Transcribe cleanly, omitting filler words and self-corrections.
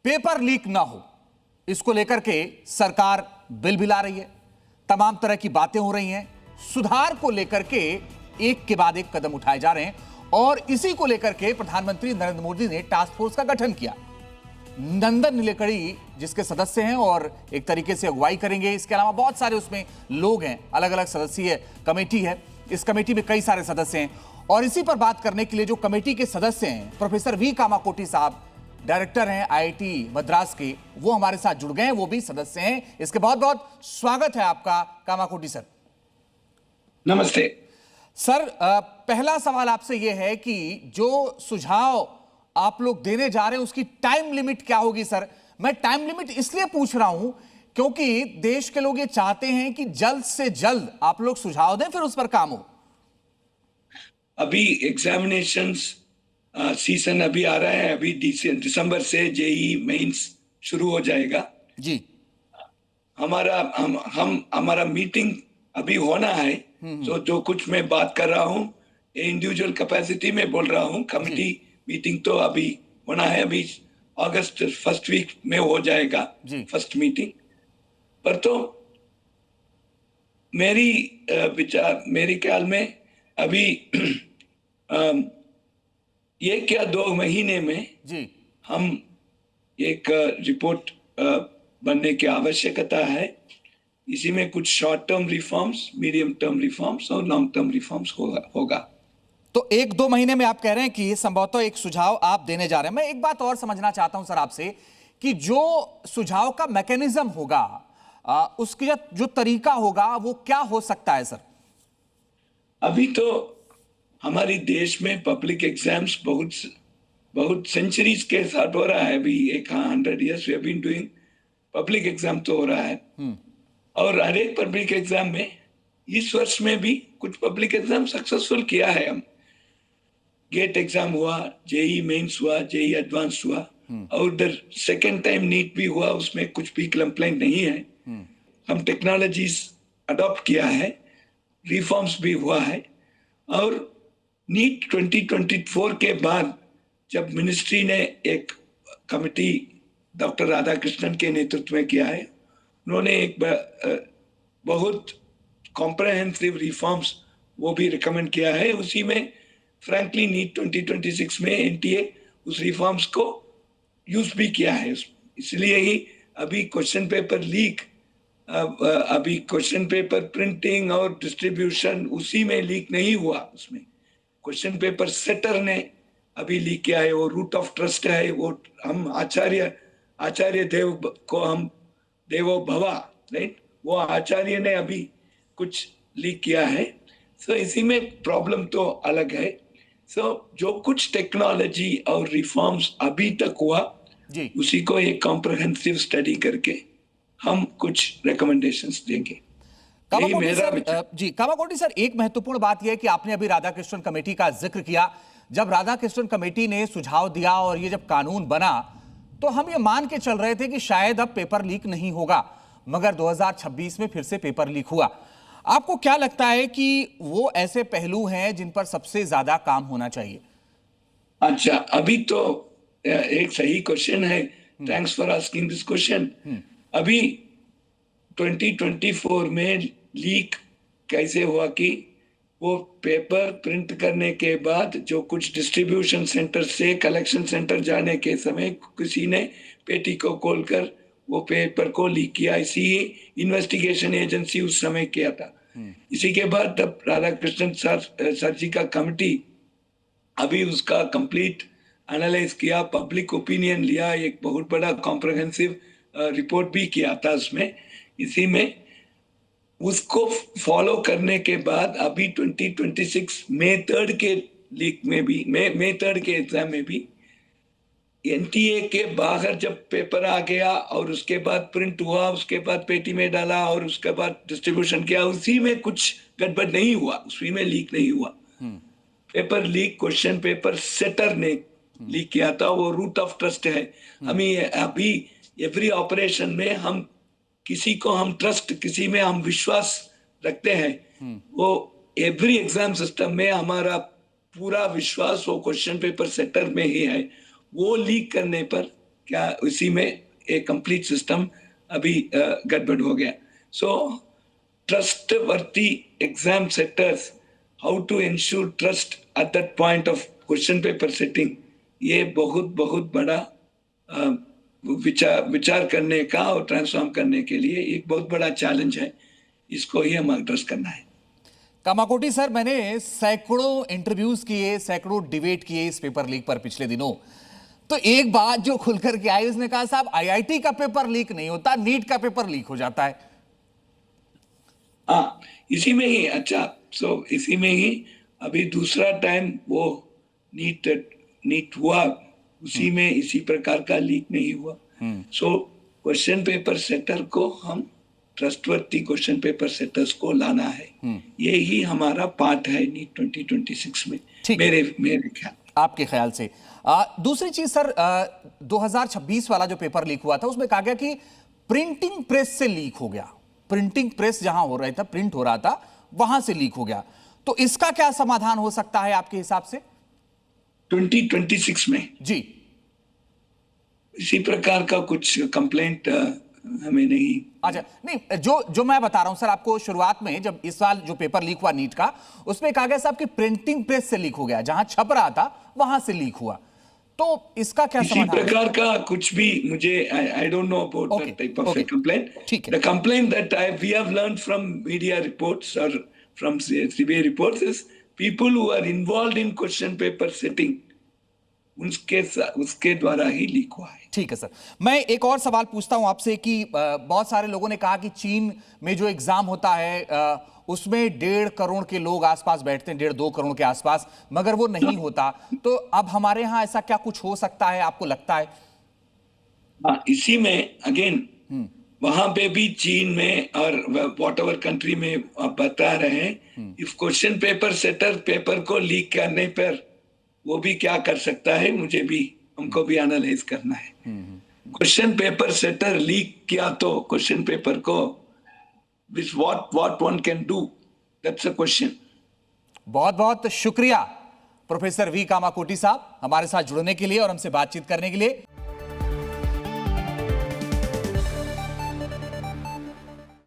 Paper leak ना हो, इसको लेकर के सरकार बिल भी ला रही है, तमाम तरह की बातें हो रही हैं, सुधार को लेकर के एक के बाद एक कदम उठाए जा रहे हैं और इसी को लेकर के प्रधानमंत्री नरेंद्र मोदी ने टास्क फोर्स का गठन किया। नंदन नीलेकणी जिसके सदस्य हैं और एक तरीके से अगुवाई करेंगे, इसके अलावा बहुत सारे उसमें लोग हैं, अलग अलग सदस्यीय कमेटी है, इस कमेटी में कई सारे सदस्य हैं और इसी पर बात करने के लिए जो कमेटी के सदस्य हैं, प्रोफेसर वी कामाकोटी साहब डायरेक्टर हैं आईआईटी मद्रास के, वो हमारे साथ जुड़ गए हैं, वो भी सदस्य हैं। इसके बहुत बहुत स्वागत है आपका कामाकोटी सर। नमस्ते सर, पहला सवाल आपसे यह है कि जो सुझाव आप लोग देने जा रहे हैं उसकी टाइम लिमिट क्या होगी सर? मैं टाइम लिमिट इसलिए पूछ रहा हूं क्योंकि देश के लोग ये चाहते हैं कि जल्द से जल्द आप लोग सुझाव दें, फिर उस पर काम हो। अभी एग्जामिनेशंस सीजन अभी आ रहा है, अभी दिसंबर से जेई मेंस शुरू हो जाएगा जी। हमारा मीटिंग अभी होना है, तो जो कुछ मैं बात कर रहा हूँ इंडिविजुअल कैपेसिटी में बोल रहा हूँ। कमिटी मीटिंग तो अभी होना है, अभी अगस्त फर्स्ट वीक में हो जाएगा फर्स्ट मीटिंग पर। तो मेरी ख्याल में अभी एक या 2 महीने में हम एक रिपोर्ट बनने की आवश्यकता है। इसी में कुछ short term reforms, medium term reforms और लॉन्ग टर्म रिफॉर्म्स होगा। तो 1-2 महीने में आप कह रहे हैं कि संभवतः एक सुझाव आप देने जा रहे हैं। मैं एक बात और समझना चाहता हूं सर आपसे कि जो सुझाव का मैकेनिज्म होगा, उसकी जो तरीका होगा वो क्या हो सकता है सर? अभी तो हमारी देश में पब्लिक एग्जाम्स बहुत सेंचुरीज के साथ हो रहा है। अभी 100 years we have been doing public exam तो हो रहा है और हर एक पब्लिक एग्जाम में इस वर्ष में भी कुछ पब्लिक एग्जाम सक्सेसफुल किया है। हम गेट एग्जाम हुआ, जेई मेंस हुआ, जेई एडवांस हुआ और उधर सेकेंड टाइम नीट भी हुआ, उसमें कुछ भी कंप्लेंट नहीं है। हम टेक्नोलॉजीज अडॉप्ट किया है, रिफॉर्म्स भी हुआ है और नीट 2024 के बाद जब मिनिस्ट्री ने एक कमिटी डॉक्टर राधाकृष्णन के नेतृत्व में किया है, उन्होंने एक बहुत कॉम्प्रहेंसिव रिफॉर्म्स वो भी रिकमेंड किया है। उसी में फ्रैंकली नीट 2026 में एनटीए उस रिफॉर्म्स को यूज भी किया है। इसलिए ही अभी क्वेश्चन पेपर लीक, अभी क्वेश्चन पेपर प्रिंटिंग और डिस्ट्रीब्यूशन उसी में लीक नहीं हुआ, उसमें क्वेश्चन पेपर सेटर ने अभी लीक किया है। वो रूट ऑफ ट्रस्ट है, वो हम आचार्य देव को हम देवो भवा, राइट, वो आचार्य ने अभी कुछ लीक किया है। सो इसी में प्रॉब्लम तो अलग है। सो जो कुछ टेक्नोलॉजी और रिफॉर्म्स अभी तक हुआ उसी को एक कॉम्प्रहेंसिव स्टडी करके हम कुछ रिकमेंडेशंस देंगे। कामाकोटी सर, एक महत्वपूर्ण बात यह है कि आपने अभी राधाकृष्णन कमेटी का जिक्र किया। जब राधाकृष्णन कमेटी ने सुझाव दिया और ये जब कानून बना तो हम ये मान के चल रहे थे कि शायद अब पेपर लीक नहीं होगा, मगर 2026 में फिर से पेपर लीक हुआ। आपको क्या लगता है कि वो ऐसे पहलू हैं जिन पर सबसे ज्यादा काम होना चाहिए? अच्छा, अभी तो एक सही क्वेश्चन है, thanks for asking this question. अभी 2024 में लीक कैसे हुआ कि वो पेपर प्रिंट करने के बाद जो कुछ डिस्ट्रीब्यूशन सेंटर से कलेक्शन सेंटर जाने के समय किसी ने पेटी को खोलकर वो पेपर को लीक किया। इसी इन्वेस्टिगेशन एजेंसी उस समय किया था। इसी के बाद तब राधाकृष्णन सर जी का कमिटी अभी उसका कंप्लीट एनालाइज किया, पब्लिक ओपिनियन लिया, एक बहुत बड़ा कॉम्प्रहेंसिव रिपोर्ट भी किया था उसमें। इसी में उसको फॉलो करने के बाद अभी 2026 मई 3 के लीक में भी, मई 3 के एग्जाम में भी एनटीए के बाहर जब पेपर आ गया और उसके बाद प्रिंट हुआ, उसके बाद पेटी में डाला और उसके बाद डिस्ट्रीब्यूशन किया, उसी में कुछ गड़बड़ नहीं हुआ, उसी में लीक नहीं हुआ। Paper leak question paper setter ने लीक किया था, वो रूट ऑफ ट्रस्ट है। हमें अभी एवरी ऑपरेशन में हम किसी को हम ट्रस्ट, किसी में हम विश्वास रखते हैं, वो एवरी एग्जाम सिस्टम में हमारा पूरा विश्वास वो क्वेश्चन पेपर सेटर में ही है। वो लीक करने पर क्या उसी में एक कंप्लीट सिस्टम अभी गड़बड़ हो गया. सो trustworthy exam setters, how to ensure trust at that point of question paper setting, ये बहुत बहुत बड़ा विचार करने का और ट्रांसफॉर्म करने के लिए एक बहुत बड़ा चैलेंज है. इसको ही हम एड्रेस करना है. कामाकोटी सर, मैंने सैकड़ों इंटरव्यूज किए, सैकड़ों डिबेट किए इस पेपर लीक पर पिछले दिनों. तो एक बात जो खुलकर के आई, उसने कहा साहब आईआईटी का पेपर लीक नहीं होता, नीट का पेपर लीक हो जाता है. हाँ, इसी में ही. अच्छा, सो इसी में ही अभी दूसरा टाइम वो नीट हुआ, उसी में इसी प्रकार का लीक नहीं हुआ. सो क्वेश्चन पेपर सेटर को हम ट्रस्टवर्थी क्वेश्चन पेपर सेटर्स को लाना है. ये ही हमारा पार्ट है नीट 2026 में, मेरे ख्याल. आपके ख्याल से दूसरी चीज सर, 2026 वाला जो पेपर लीक हुआ था उसमें कहा गया कि प्रिंटिंग प्रेस से लीक हो गया. प्रिंटिंग प्रेस जहां हो रहा था, प्रिंट हो रहा था, वहां से लीक हो गया. तो इसका क्या समाधान हो सकता है आपके हिसाब से 2026 में? जी, इसी प्रकार का कुछ कंप्लेंट हमें नहीं. अच्छा, नहीं, जो मैं बता रहा हूं सर आपको, शुरुआत में जब इस साल जो पेपर लीक हुआ नीट का, उसमें कहा गया साहब कि प्रिंटिंग प्रेस से लीक हो गया, जहां छप रहा था वहां से लीक हुआ. तो इसका क्या इसी समाधान? प्रकार का कुछ भी मुझे I don't know about that type of a complaint. The complaint that we have learned from media reports और from CBI reports is people who are involved in question paper setting, उसके द्वारा ही लीक हुआ है. ठीक है sir, मैं एक और सवाल पूछता हूं आपसे कि बहुत सारे लोगों ने कहा कि चीन में जो एग्जाम होता है उसमें 1.5 करोड़ के लोग आसपास बैठते हैं, 1.5-2 करोड़ के आसपास, मगर वो नहीं होता. तो अब हमारे यहाँ ऐसा क्या कुछ हो सकता है, आपको लगता है? हाँ, इसी में अगेन वहां पे भी चीन में और वॉट एवर कंट्री में आप बता रहे हैं, if question paper setter paper को लीक करने पर वो भी क्या कर सकता है, मुझे भी, हमको भी एनालाइज करना है. क्वेश्चन पेपर सेटर लीक किया तो क्वेश्चन पेपर को what one can do, that's a question. बहुत बहुत शुक्रिया प्रोफेसर वी कामाकोटी साहब हमारे साथ जुड़ने के लिए और हमसे बातचीत करने के लिए.